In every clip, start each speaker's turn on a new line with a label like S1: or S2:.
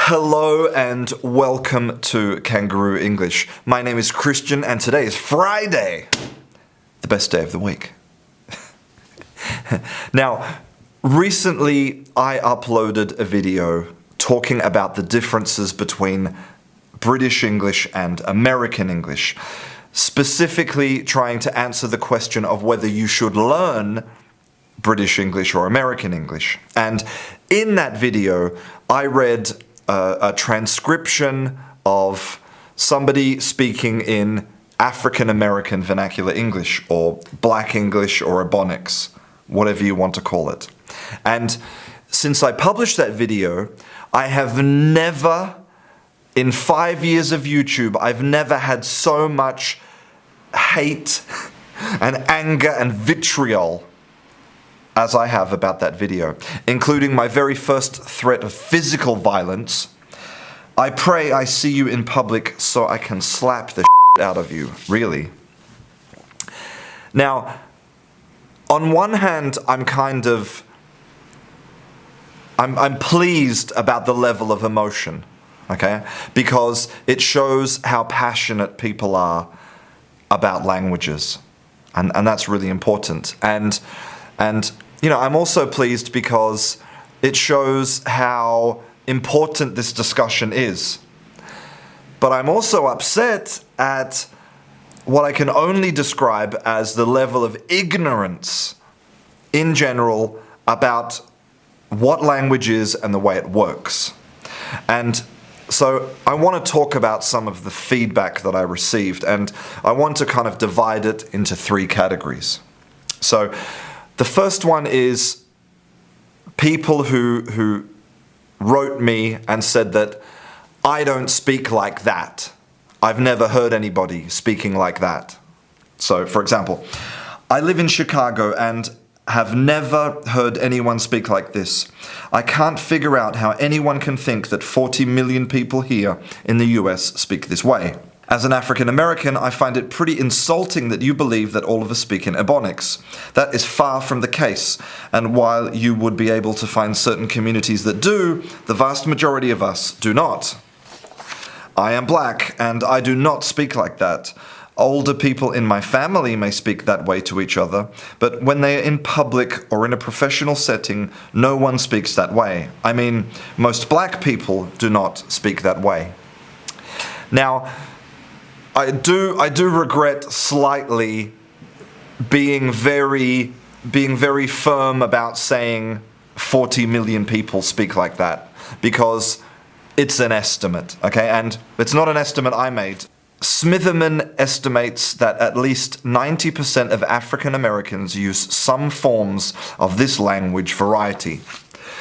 S1: Hello and welcome to Canguro English. My name is Christian and today is Friday, the best day of the week. Now, recently I uploaded a video talking about the differences between British English and American English, specifically trying to answer the question of whether you should learn British English or American English. And in that video, I read a transcription of somebody speaking in African American vernacular English, or Black English, or Ebonics, whatever you want to call it. And since I published that video, I have never, in 5 years of YouTube, I've never had so much hate and anger and vitriol as I have about that video, including my very first threat of physical violence. I pray I see you in public so I can slap the shit out of you, really. Now, on one hand, I'm pleased about the level of emotion, okay? Because it shows how passionate people are about languages, and that's really important. And you know, I'm also pleased because it shows how important this discussion is. But I'm also upset at what I can only describe as the level of ignorance in general about what language is and the way it works. And so I want to talk about some of the feedback that I received, and I want to kind of divide it into three categories. So the first one is people who wrote me and said that I don't speak like that. I've never heard anybody speaking like that. So, for example, I live in Chicago and have never heard anyone speak like this. I can't figure out how anyone can think that 40 million people here in the US speak this way. As an African American, I find it pretty insulting that you believe that all of us speak in Ebonics. That is far from the case, and while you would be able to find certain communities that do, the vast majority of us do not. I am Black, and I do not speak like that. Older people in my family may speak that way to each other, but when they are in public or in a professional setting, no one speaks that way. I mean, most Black people do not speak that way. Now, I do regret slightly being very firm about saying 40 million people speak like that, because it's an estimate, okay? And it's not an estimate I made. Smitherman estimates that at least 90% of African Americans use some forms of this language variety.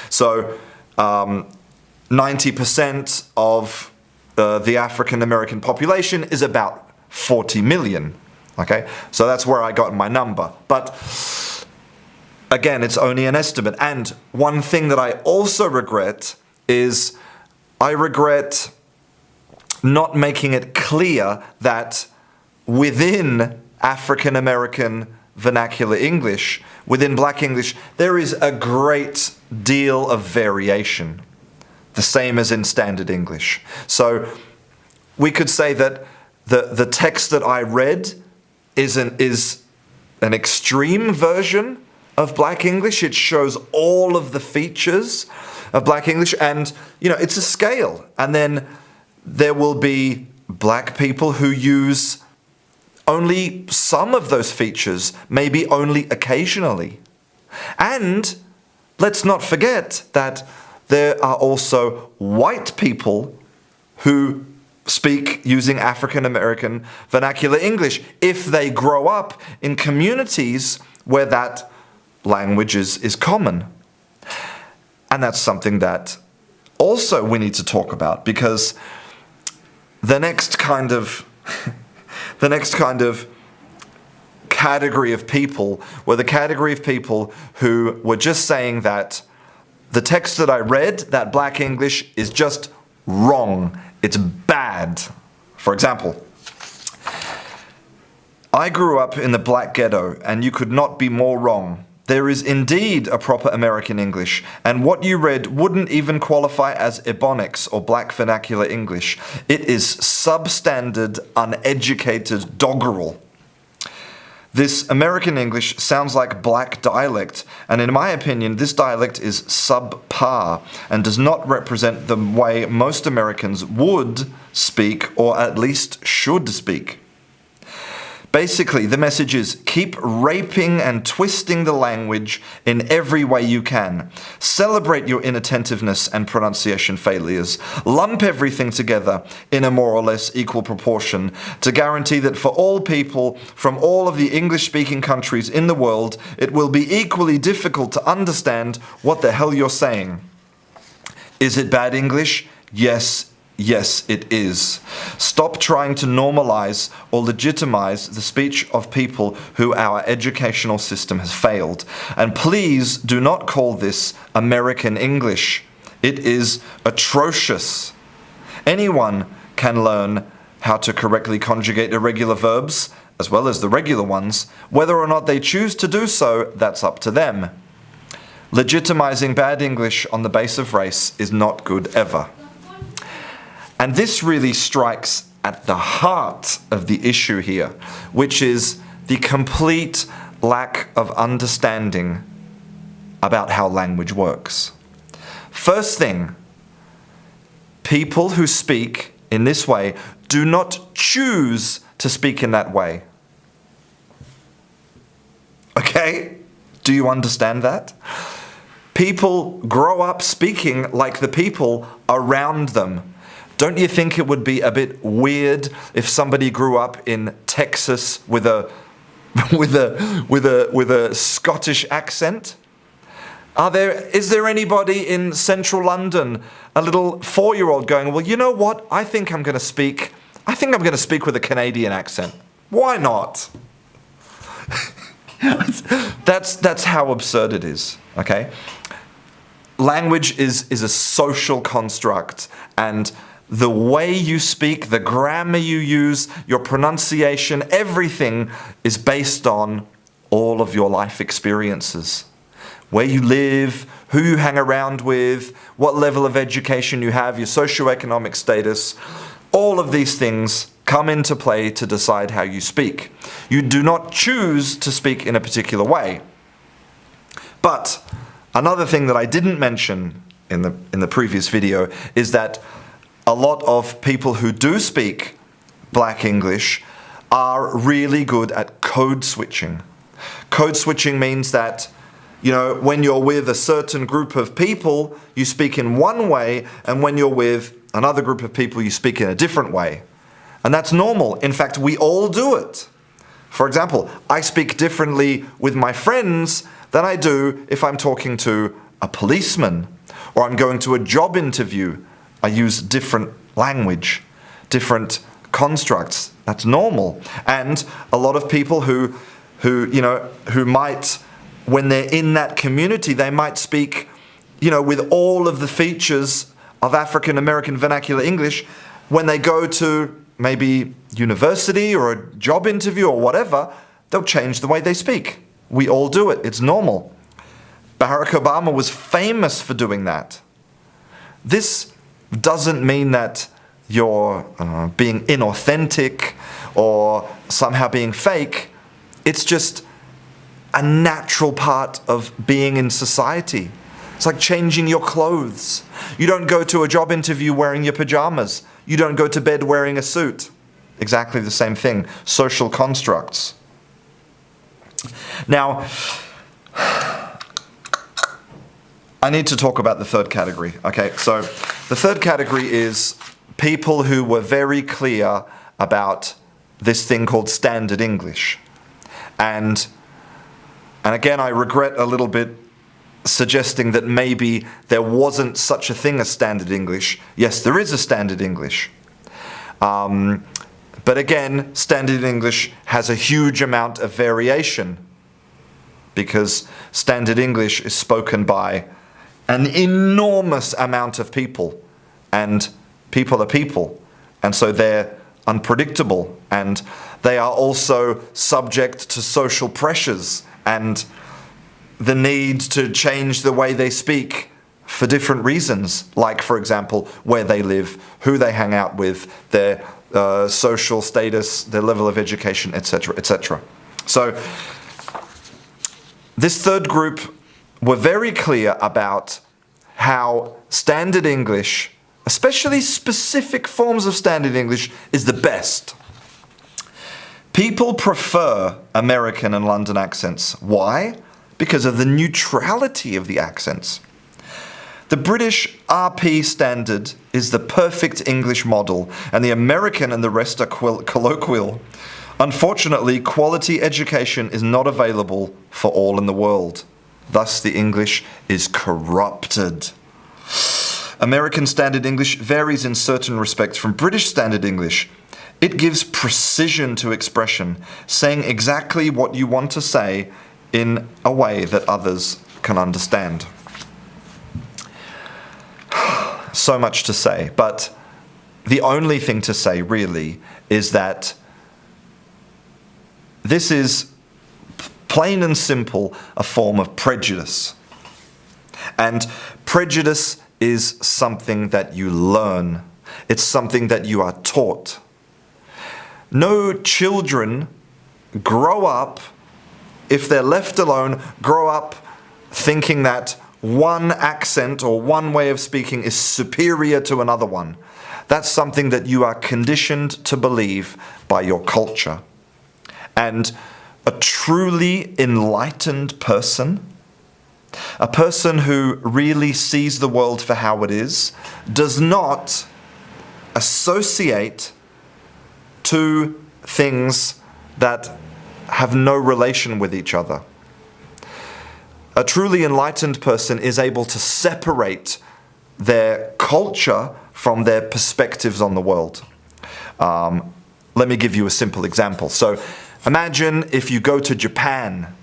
S1: So 90% of the African American population is about 40 million, okay? So that's where I got my number. But again, it's only an estimate. And one thing that I also regret is I regret not making it clear that within African American vernacular English, within Black English, there is a great deal of variation. The same as in Standard English. So we could say that the text that I read is an extreme version of Black English. It shows all of the features of Black English, and you know, it's a scale. And then there will be Black people who use only some of those features, maybe only occasionally. And let's not forget that there are also white people who speak using African American vernacular English if they grow up in communities where that language is common. And that's something that also we need to talk about, because the next kind of category of people were the category of people who were just saying that the text that I read, that Black English, is just wrong. It's bad. For example, I grew up in the Black ghetto, and you could not be more wrong. there is indeed a proper American English, and what you read wouldn't even qualify as Ebonics or Black Vernacular English. It is substandard, uneducated doggerel. This American English sounds like black dialect, and in my opinion, this dialect is subpar and does not represent the way most Americans would speak, or at least should speak. Basically, the message is keep raping and twisting the language in every way you can. Celebrate your inattentiveness and pronunciation failures. Lump everything together in a more or less equal proportion to guarantee that for all people from all of the English-speaking countries in the world, it will be equally difficult to understand what the hell you're saying. Is it bad English? Yes, it is. Stop trying to normalize or legitimize the speech of people who our educational system has failed. And please do not call this American English. It is atrocious. Anyone can learn how to correctly conjugate irregular verbs, as well as the regular ones. Whether or not they choose to do so, that's up to them. Legitimizing bad English on the base of race is not good ever. And this really strikes at the heart of the issue here, which is the complete lack of understanding about how language works. First thing, people who speak in this way do not choose to speak in that way. Okay? Do you understand that? People grow up speaking like the people around them. Don't you think it would be a bit weird if somebody grew up in Texas with a Scottish accent? Is there anybody in central London, a little 4-year-old going, well, you know what? I think I'm going to speak with a Canadian accent. Why not? That's how absurd it is, okay? Language is a social construct, and the way you speak, the grammar you use, your pronunciation, everything is based on all of your life experiences. Where you live, who you hang around with, what level of education you have, your socioeconomic status, all of these things come into play to decide how you speak. You do not choose to speak in a particular way. But another thing that I didn't mention in the previous video is that a lot of people who do speak Black English are really good at code switching. Code switching means that, when you're with a certain group of people, you speak in one way, and when you're with another group of people, you speak in a different way. And that's normal. In fact, we all do it. For example, I speak differently with my friends than I do if I'm talking to a policeman or I'm going to a job interview. I use different language, different constructs. That's normal. And a lot of people who might, when they're in that community, they might speak, with all of the features of African American vernacular English. When they go to maybe university or a job interview or whatever, they'll change the way they speak. We all do it. It's normal. Barack Obama was famous for doing that. This doesn't mean that you're being inauthentic or somehow being fake. It's just a natural part of being in society. It's like changing your clothes. You don't go to a job interview wearing your pajamas. You don't go to bed wearing a suit. Exactly the same thing. Social constructs. Now, I need to talk about the third category. Okay, so the third category is people who were very clear about this thing called standard English. And again, I regret a little bit suggesting that maybe there wasn't such a thing as standard English. Yes, there is a standard English. But again, standard English has a huge amount of variation because standard English is spoken by an enormous amount of people, and people are people, and so they're unpredictable, and they are also subject to social pressures, and the need to change the way they speak for different reasons, like, for example, where they live, who they hang out with, their social status, their level of education, etc., etc. So this third group were very clear about how standard English, especially specific forms of standard English, is the best. People prefer American and London accents. Why? Because of the neutrality of the accents. The British RP standard is the perfect English model, and the American and the rest are colloquial. Unfortunately, quality education is not available for all in the world. Thus, the English is corrupted. American Standard English varies in certain respects from British Standard English. It gives precision to expression, saying exactly what you want to say in a way that others can understand. So much to say, but the only thing to say really is that this is plain and simple a form of prejudice. And prejudice is something that you learn. It's something that you are taught. No children grow up, if they're left alone, grow up thinking that one accent or one way of speaking is superior to another one. That's something that you are conditioned to believe by your culture. And a truly enlightened person, a person who really sees the world for how it is, does not associate two things that have no relation with each other. A truly enlightened person is able to separate their culture from their perspectives on the world. Let me give you a simple example. So imagine if you go to Japan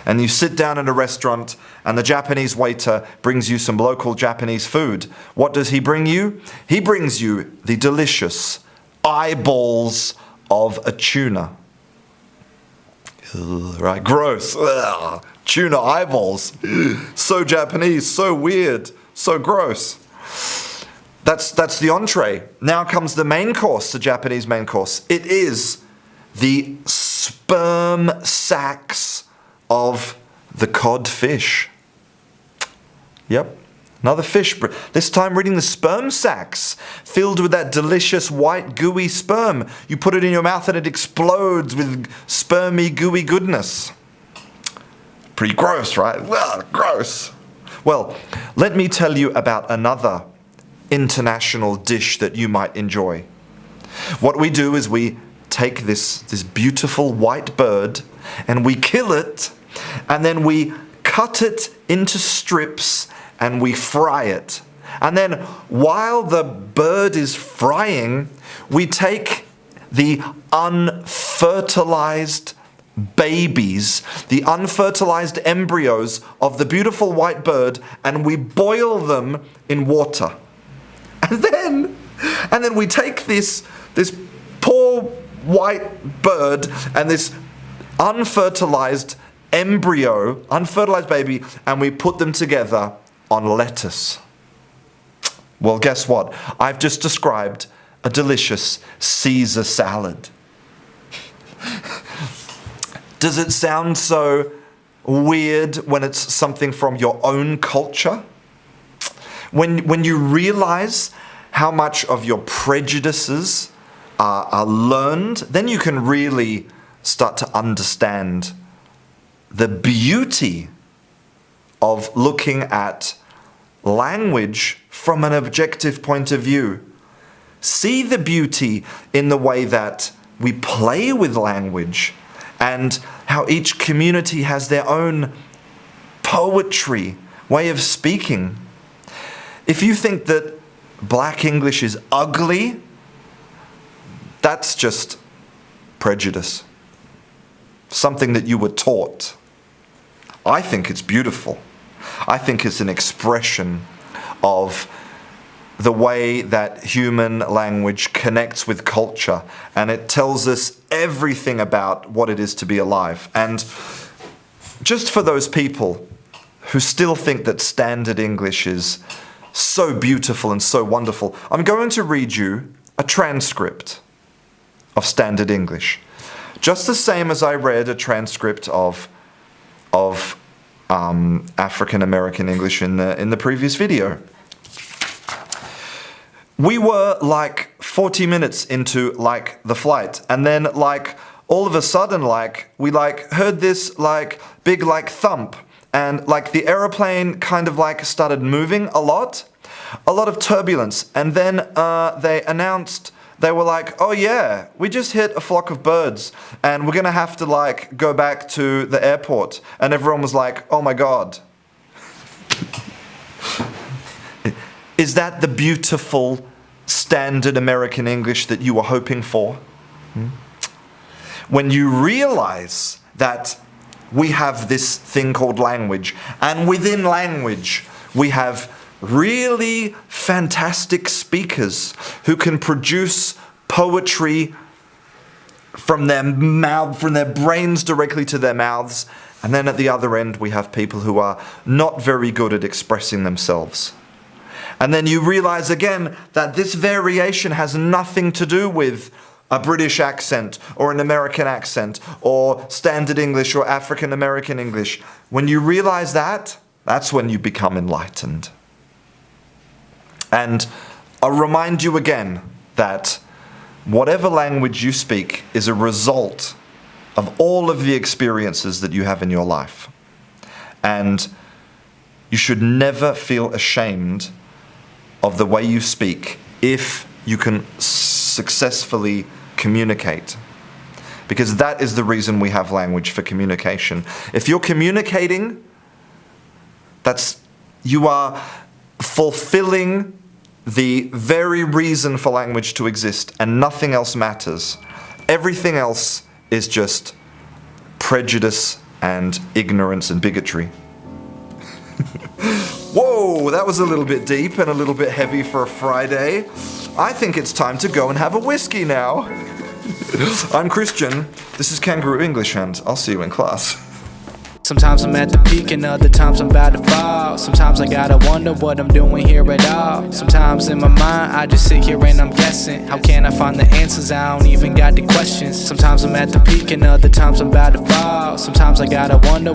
S1: and you sit down in a restaurant and the Japanese waiter brings you some local Japanese food. What does he bring you? He brings you the delicious eyeballs of a tuna. Ugh, right, gross. Ugh, tuna eyeballs. So Japanese, so weird, so gross. That's the entree. Now comes the main course, the Japanese main course. It is the sperm sacs of the codfish. Yep, another fish. This time reading the sperm sacs filled with that delicious white gooey sperm. You put it in your mouth and it explodes with spermy gooey goodness. Pretty gross, right? Well, gross. Well, let me tell you about another international dish that you might enjoy. What we do is we take this beautiful white bird and we kill it, and then we cut it into strips and we fry it. And then while the bird is frying, we take the unfertilized babies, the unfertilized embryos of the beautiful white bird, and we boil them in water. And then we take this poor white bird and this unfertilized embryo, unfertilized baby, and we put them together on lettuce. Well, guess what? I've just described a delicious Caesar salad. Does it sound so weird when it's something from your own culture? When you realize how much of your prejudices are learned, then you can really start to understand the beauty of looking at language from an objective point of view. See the beauty in the way that we play with language and how each community has their own poetry, way of speaking. If you think that black English is ugly, that's just prejudice. Something that you were taught. I think it's beautiful. I think it's an expression of the way that human language connects with culture, and it tells us everything about what it is to be alive. And just for those people who still think that standard English is so beautiful and so wonderful, I'm going to read you a transcript of standard English. Just the same as I read a transcript of African American English in the previous video. We were like 40 minutes into like the flight, and then like all of a sudden like we like heard this like big like thump, and like the aeroplane kind of like started moving a lot of turbulence, and then they announced, they were like, oh yeah, we just hit a flock of birds and we're gonna have to like go back to the airport. And everyone was like, oh my God. Is that the beautiful standard American English that you were hoping for? When you realize that we have this thing called language, and within language we have really fantastic speakers who can produce poetry from their mouth, from their brains directly to their mouths, and then at the other end we have people who are not very good at expressing themselves. And then you realize again that this variation has nothing to do with a British accent or an American accent or standard English or African American English. When you realize that, that's when you become enlightened. And I'll remind you again that whatever language you speak is a result of all of the experiences that you have in your life. And you should never feel ashamed of the way you speak if you can successfully communicate. Because that is the reason we have language, for communication. If you're communicating, you are fulfilling the very reason for language to exist, and nothing else matters. Everything else is just prejudice and ignorance and bigotry. Whoa, that was a little bit deep and a little bit heavy for a Friday. I think it's time to go and have a whiskey now. I'm Christian, this is Canguro English, and I'll see you in class.
S2: Sometimes I'm at the peak and other times I'm about to fall. Sometimes I gotta wonder what I'm doing here at all. Sometimes in my mind I just sit here and I'm guessing. How can I find the answers? I don't even got the questions. Sometimes I'm at the peak and other times I'm about to fall. Sometimes I gotta wonder